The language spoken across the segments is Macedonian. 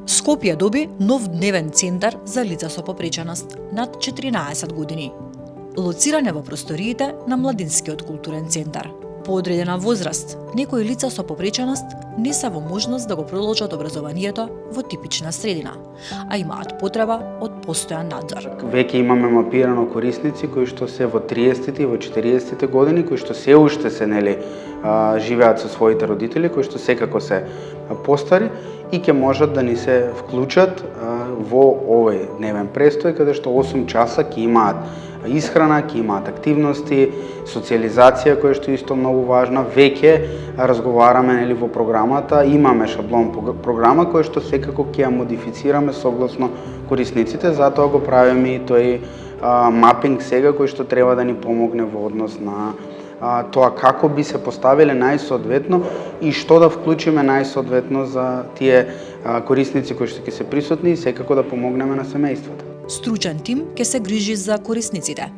Скопје доби нов дневен центар за лица со попреченост над 14 години. Лоциран е во просториите на Младинскиот културен центар. По одредена возраст, некои лица со попреченост не се во можност да го продолжат образованието во типична средина, а имаат потреба од постојан надзор. Веќе имаме мапирано корисници кои што се во 30-ти и во 40-ти години, кои што се уште се живеат со своите родители, кои што секако се постари и ќе можат да ни се вклучат во овој дневен престој, каде што 8 часа ќе имаат исхрана, ќе имаат активности, социализација, која што е исто многу важна. Веќе разговараме во програмата, имаме шаблон програма која што секако ќе ја модифицираме согласно корисниците, затоа го правиме и тој мапинг сега кој што треба да ни помогне во однос на тоа како би се поставиле најсоодветно и што да вклучиме најсоодветно за тие корисници кои што ќе се присутни и секако да помогнеме на семејствата. Стручен тим ќе се грижи за корисниците.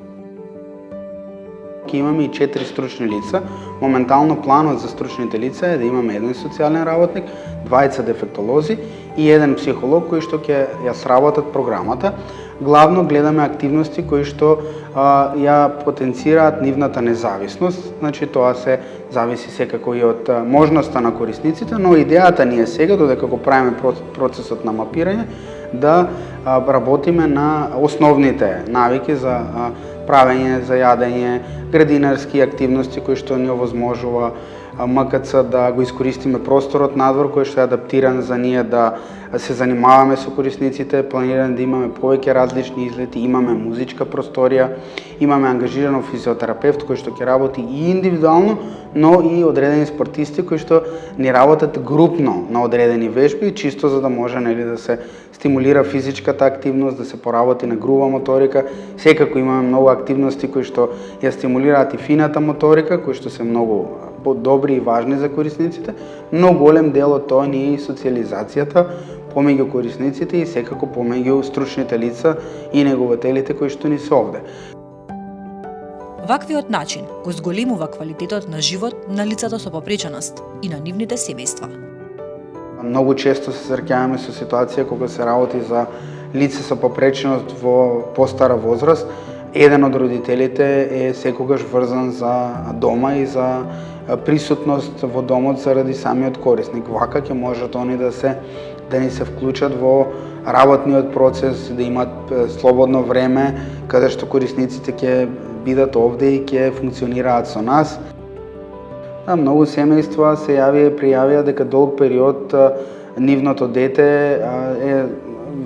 Ќе имаме и 4 стручни лица. Моментално планот за стручните лица е да имаме еден социјален работник, 2 дефектолози и еден психолог кои што ќе ја сработат програмата. Главно гледаме активности кои што ја потенцираат нивната независност, значи тоа се зависи секако и од можноста на корисниците, но идејата ни е сега, додека го правиме процесот на мапирање, да работиме на основните навики за правење, за јадење, градинарски активности кои што ни овозможува МКЦ да го искористиме просторот надвор кој што е адаптиран за ние да се занимаваме со корисниците, планираме да имаме повеќе различни излети, имаме музичка просторија, имаме ангажирано физиотерапевт кој што ќе работи и индивидуално, но и одредени спортисти кои што ни работат групно на одредени вежби, чисто за да може да се стимулира физичката активност, да се поработи на груба моторика. Секако имаме многу активности кои што ја стимулираат и фината моторика, кои што се многу добри и важни за корисниците, но голем дел од тоа ни е и социализацијата помеѓу корисниците и секако помеѓу стручните лица и негователите кои што ни се овде. Ваквиот начин го зголемува квалитетот на живот на лицата со попреченост и на нивните семејства. Многу често се среќаваме со ситуација кога се работи за лице со попреченост во постара возраст, еден од родителите е секогаш врзан за дома и за присутност во домот заради самиот корисник. Вака ќе можат они да ни се вклучат во работниот процес, да имат слободно време, каде што корисниците ќе бидат овде и ќе функционираат со нас. Многу семејства се пријавија дека долг период нивното дете е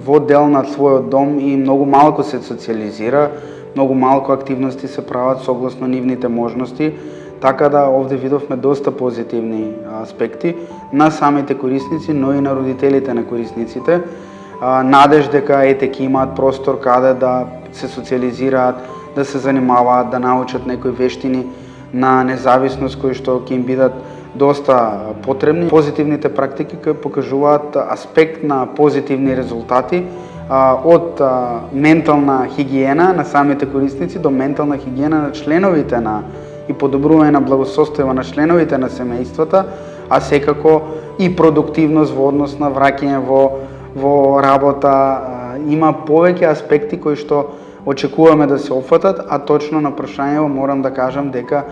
во дел на својот дом и многу малку се социализира, многу малку активности се прават согласно нивните можности, така да овде видовме доста позитивни аспекти на самите корисници, но и на родителите на корисниците. Надеж дека ќе имаат простор каде да се социализираат, да се занимаваат, да научат некои вештини на независност кои што ќе им бидат доста потребни. Позитивните практики кои покажуваат аспект на позитивни резултати од ментална хигиена на самите корисници до ментална хигиена на членовите и подобрување на благосостојба на членовите на семејствата, а секако и продуктивност во однос на враќање во работа. Има повеќе аспекти кои што очекуваме да се опфатат, а точно на прашањево морам да кажам дека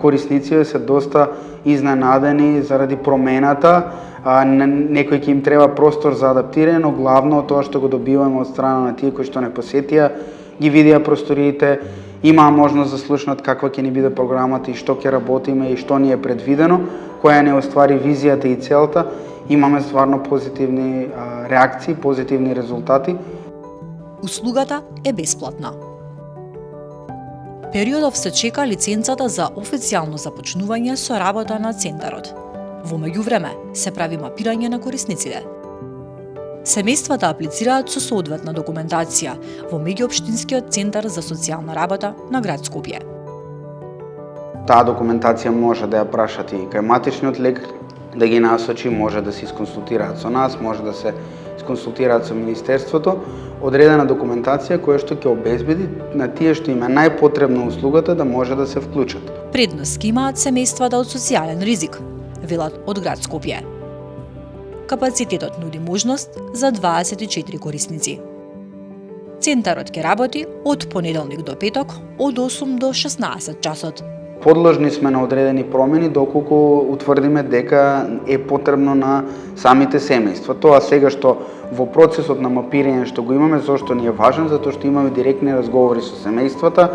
корисниците се доста изненадени заради промената. Некој ќе им треба простор за адаптирање, но главно тоа што го добиваме од страна на тие кои што не посетија, ги видија просториите, имаа можност да слушнат каква ќе ни биде програмата и што ќе работиме и што ни е предвидено, која не оствари визијата и целта. Имаме стварно позитивни реакции, позитивни резултати. Услугата е бесплатна. Периодов се чека лиценцата за официјално започнување со работа на центарот. Во меѓувреме се прави мапирање на корисниците. Семејствата аплицираат со соодветна документација во меѓуопштинскиот центар за социјална работа на град Скопје. Таа документација може да ја прашат и кај матичниот лекар, да ги насочи, може да се исконсултираат со нас, може да се исконсултираат со Министерството, одредена документација која што ќе обезбеди на тие што им е најпотребна услугата да може да се вклучат. Предност имаат семејствата од социјален ризик, велат од град Скопје. капацитетот нуди можност за 24 корисници. Центарот ќе работи од понеделник до петок од 8 до 16 часот. Подложни сме на одредени промени доколку утврдиме дека е потребно на самите семејства. Тоа сега што во процесот на мапирање што го имаме, зошто ни е важен, затоа што имаме директни разговори со семејствата,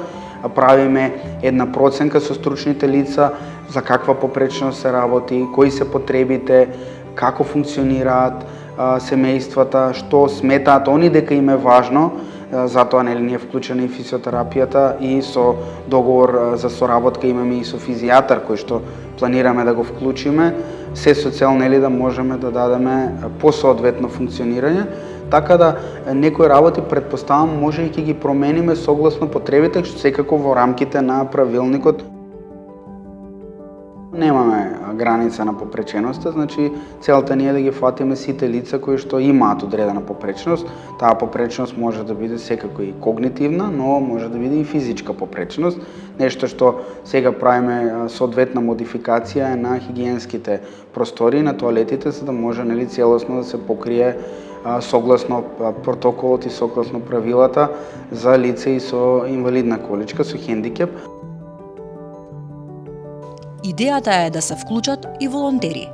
правиме една проценка со стручните лица за каква попречност се работи, кои се потребите, како функционираат семејствата, што сметаат они дека им е важно. Затоа ни е вклучена и физиотерапијата и со договор за соработка имаме и со физијатар кој што планираме да го вклучиме, се со цел да можеме да дадеме посоодветно функционирање, така да некои работи претпоставам може и ќе ги промениме согласно потребите, што секако во рамките на правилникот. Немаме граница на попреченоста, значи целта ни е да ги фатиме сите лица кои што имаат одредена попреченост. Таа попреченост може да биде секако и когнитивна, но може да биде и физичка попреченост. Нешто што сега правиме соодветна модификација на хигиенските простори, на тоалетите, за да може целосно да се покрие согласно протоколот и согласно правилата за лица и со инвалидна количка, со хендикеп. Идејата е да се вклучат и волонтери.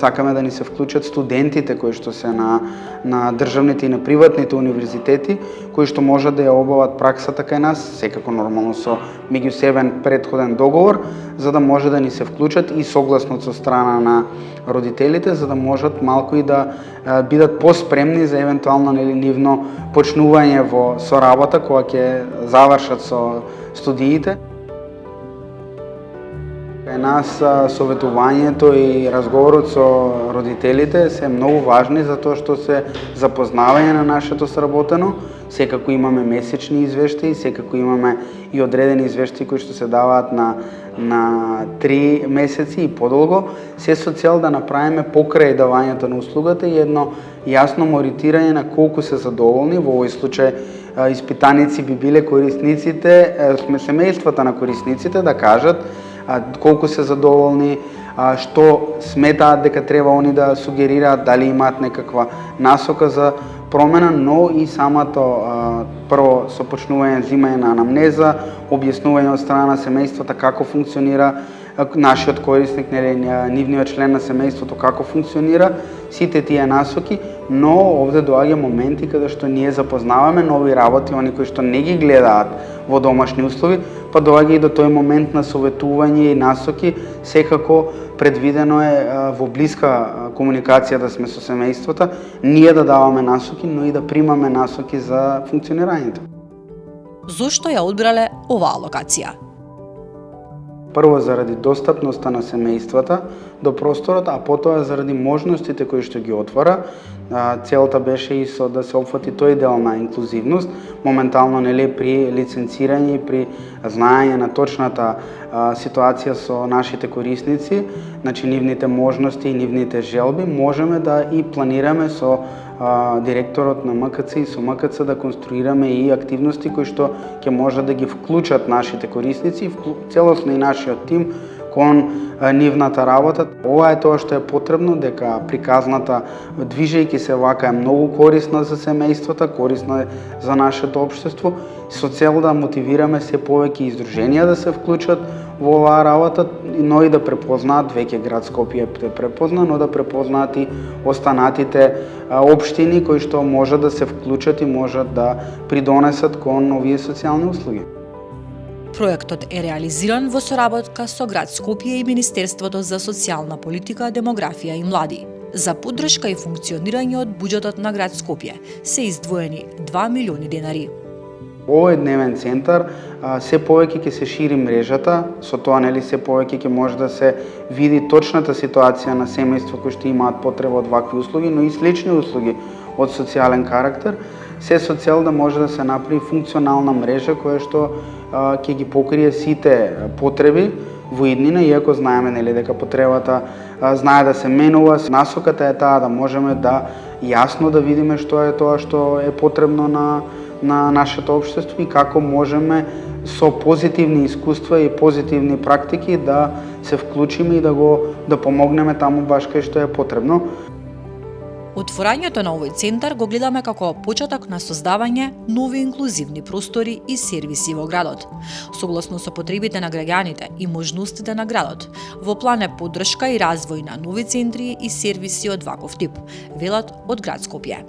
Сакаме да ни се вклучат студентите кои што се на државните и на приватните универзитети, кои што можат да ја обават праксата кај нас, секако нормално со меѓусебен претходен договор, за да може да ни се вклучат и согласно со страна на родителите, за да можат малку и да бидат поспремни за евентуално нивно почнување во соработа кога ќе завршат со студиите. Кај нас советувањето и разговорот со родителите се многу важни затоа што се запознавање на нашето сработено. Секако имаме месечни извештаи, секако имаме и одредени извештаи кои што се даваат на 3 месеци и подолго, се со цел да направиме покрај давањето на услугата и едно јасно мониторирање на колку се задоволни. Во овој случај испитаници би биле корисниците, семејствата на корисниците да кажат колку се задоволни, што сметаат дека треба они да сугерираат, дали имаат некаква насока за промена, но и самото прво сопочнување, взимање на анамнеза, објаснување од страна на семејствата како функционира нашиот корисник, нивниот член на семејството како функционира, сите тие насоки, но овде доаѓа моменти каде што ние запознаваме нови работи, они кои што не ги гледаат во домашни услови, па доаѓа и до тој момент на советување и насоки. Секако предвидено е во блиска комуникација да сме со семејствата, ние да даваме насоки, но и да примаме насоки за функционирањето. Зошто ја одбрале оваа локација? Прво заради достапноста на семејствата до просторот, а потоа заради можностите кои што ги отвара. Целта беше и да се опфати тој дел на инклузивност, моментално при лиценцирање и при знаење на точната ситуација со нашите корисници, значи нивните можности и нивните желби, можеме да и планираме со директорот на МКЦ и со МКЦ да конструираме и активности кои што ќе може да ги вклучат нашите корисници, целосно и нашиот тим кон нивната работа. Ова е тоа што е потребно, дека приказната, движејќи се вака, е многу корисна за семејствата, корисна е за нашето општество, со цел да мотивираме се повеќе издруженија да се вклучат во оваа работа, но и да препознаат, веќе град Скопје препозна, но да препознаат и останатите општини кои што можат да се вклучат и можат да придонесат кон овие социјални услуги. Проектот е реализиран во соработка со град Скопје и Министерството за социјална политика, демографија и млади. За поддршка и функционирање од буџетот на град Скопје се издвоени 2 милиони денари. Овој дневен центар се повеќе ќе се шири мрежата, со тоа се повеќе ќе може да се види точната ситуација на семејства кои што имаат потреба од вакви услуги, но и слични услуги од социјален карактер, се со цел да може да се направи функционална мрежа која што ќе ги покрие сите потреби во иднина, иако знаеме дека потребата знае да се менува. Насоката е таа да можеме да јасно да видиме што е тоа што е потребно на нашето општество и како можеме со позитивни искуства и позитивни практики да се вклучиме и да помогнеме таму баш кај што е потребно. Отворањето на овој центар го гледаме како почеток на создавање нови инклузивни простори и сервиси во градот, согласно со потребите на граѓаните и можностите на градот. Во план е поддршка и развој на нови центри и сервиси од ваков тип, велат од град Скопје.